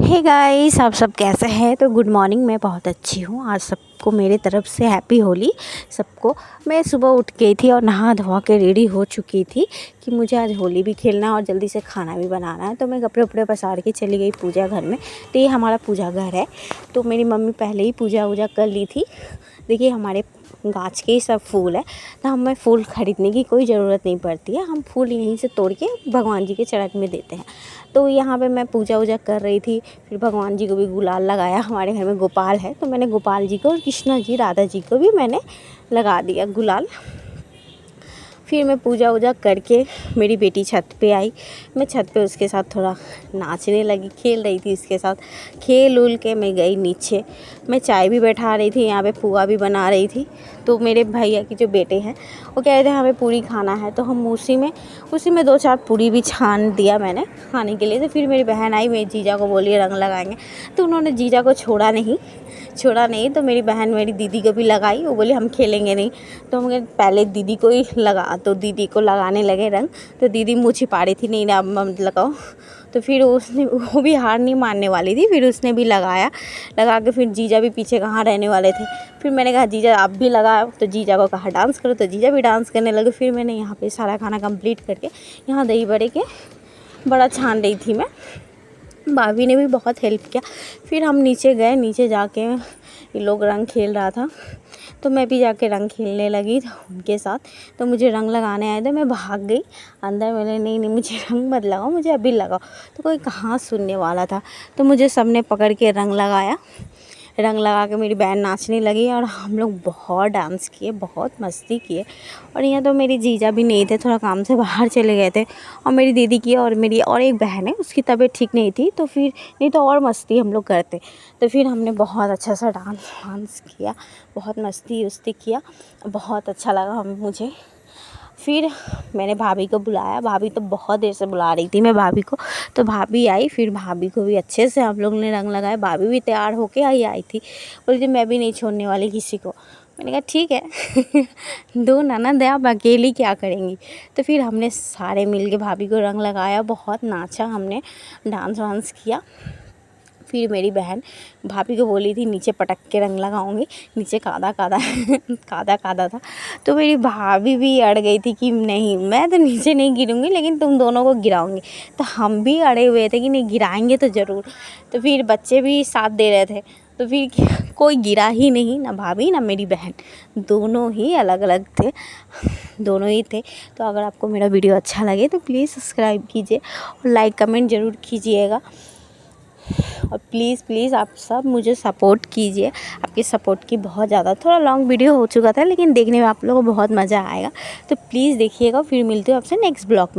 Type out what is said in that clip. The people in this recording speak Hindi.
हे गाइस, आप सब कैसे हैं। तो गुड मॉर्निंग, मैं बहुत अच्छी हूँ। आज सबको मेरे तरफ से हैप्पी होली। सबको मैं सुबह उठ गई थी और नहा धोवा के रेडी हो चुकी थी कि मुझे आज होली भी खेलना है और जल्दी से खाना भी बनाना है। तो मैं कपड़े उपड़े पसार के चली गई पूजा घर में। तो ये हमारा पूजा घर है। तो मेरी मम्मी पहले ही पूजा वूजा कर ली थी। देखिए हमारे गाछ के ही सब फूल है, तो हमें फूल ख़रीदने की कोई ज़रूरत नहीं पड़ती है। हम फूल यहीं से तोड़ के भगवान जी के चरण में देते हैं। तो यहाँ पे मैं पूजा वूजा कर रही थी, फिर भगवान जी को भी गुलाल लगाया। हमारे घर में गोपाल है, तो मैंने गोपाल जी को और कृष्णा जी राधा जी को भी मैंने लगा दिया गुलाल। फिर मैं पूजा वूजा करके मेरी बेटी छत पे आई। मैं छत पे उसके साथ थोड़ा नाचने लगी, खेल रही थी उसके साथ। खेल उल के मैं गई नीचे। मैं चाय भी बैठा रही थी, यहाँ पे पुआ भी बना रही थी। तो मेरे भैया के जो बेटे हैं वो कह रहे थे हमें पूरी खाना है, तो हम उसी में 2-4 पूरी भी छान दिया मैंने खाने के लिए। तो फिर मेरी बहन आई, मेरी जीजा को बोली रंग लगाएंगे, तो उन्होंने जीजा को छोड़ा नहीं। तो मेरी बहन मेरी दीदी को भी लगाई। वो बोली हम खेलेंगे नहीं, तो हम पहले दीदी को ही लगा, तो दीदी को लगाने लगे रंग। तो दीदी मुँह छिपा रही थी, नहीं ना अब मत लगाओ। तो फिर वो भी हार नहीं मानने वाली थी, फिर उसने भी लगा के फिर जीजा भी पीछे कहाँ रहने वाले थे। फिर मैंने कहा जीजा आप भी लगाओ, तो जीजा को कहा डांस करो, तो जीजा भी डांस करने लगे। फिर मैंने यहाँ पे सारा खाना कंप्लीट करके यहाँ दही बड़े के बड़ा छान रही थी मैं। भाभी ने भी बहुत हेल्प किया। फिर हम नीचे गए, नीचे जाके ये लोग रंग खेल रहा था, तो मैं भी जाके रंग खेलने लगी उनके साथ। तो मुझे रंग लगाने आए थे, मैं भाग गई अंदर। मैंने नहीं मुझे रंग मत लगाओ, मुझे अभी लगाओ। तो कोई कहाँ सुनने वाला था, तो मुझे सबने पकड़ के रंग लगाया। रंग लगा के मेरी बहन नाचने लगी और हम लोग बहुत डांस किए, बहुत मस्ती किए। और यहाँ तो मेरी जीजा भी नहीं थे, थोड़ा काम से बाहर चले गए थे। और मेरी दीदी की और मेरी और एक बहन है, उसकी तबीयत ठीक नहीं थी, तो फिर नहीं तो और मस्ती हम लोग करते। तो फिर हमने बहुत अच्छा सा डांस किया, बहुत मस्ती उस्ती किया, बहुत अच्छा लगा मुझे। फिर मैंने भाभी को बुलाया। भाभी तो बहुत देर से बुला रही थी मैं भाभी को, तो भाभी आई। फिर भाभी को भी अच्छे से हम लोग ने रंग लगाया। भाभी भी तैयार होके आई थी, बोली थी मैं भी नहीं छोड़ने वाली किसी को। मैंने कहा ठीक है दो ननद है, आप अकेली क्या करेंगी। तो फिर हमने सारे मिल के भाभी को रंग लगाया, बहुत नाचा हमने, डांस वांस किया। फिर मेरी बहन भाभी को बोली थी नीचे पटक के रंग लगाऊंगी, नीचे कादा कादा था। तो मेरी भाभी भी अड़ गई थी कि नहीं मैं तो नीचे नहीं गिरूंगी, लेकिन तुम दोनों को गिराऊंगी। तो हम भी अड़े हुए थे कि नहीं गिराएंगे तो ज़रूर। तो फिर बच्चे भी साथ दे रहे थे, तो फिर कोई गिरा ही नहीं, ना भाभी ना मेरी बहन, दोनों ही अलग अलग थे, दोनों ही थे। तो अगर आपको मेरा वीडियो अच्छा लगे तो प्लीज़ सब्सक्राइब कीजिए और लाइक कमेंट ज़रूर कीजिएगा। और प्लीज़ आप सब मुझे सपोर्ट कीजिए। आपकी सपोर्ट की बहुत ज़्यादा, थोड़ा लॉन्ग वीडियो हो चुका था, लेकिन देखने में आप लोगों को बहुत मज़ा आएगा। तो प्लीज़ देखिएगा। फिर मिलती हूँ आपसे नेक्स्ट ब्लॉग में।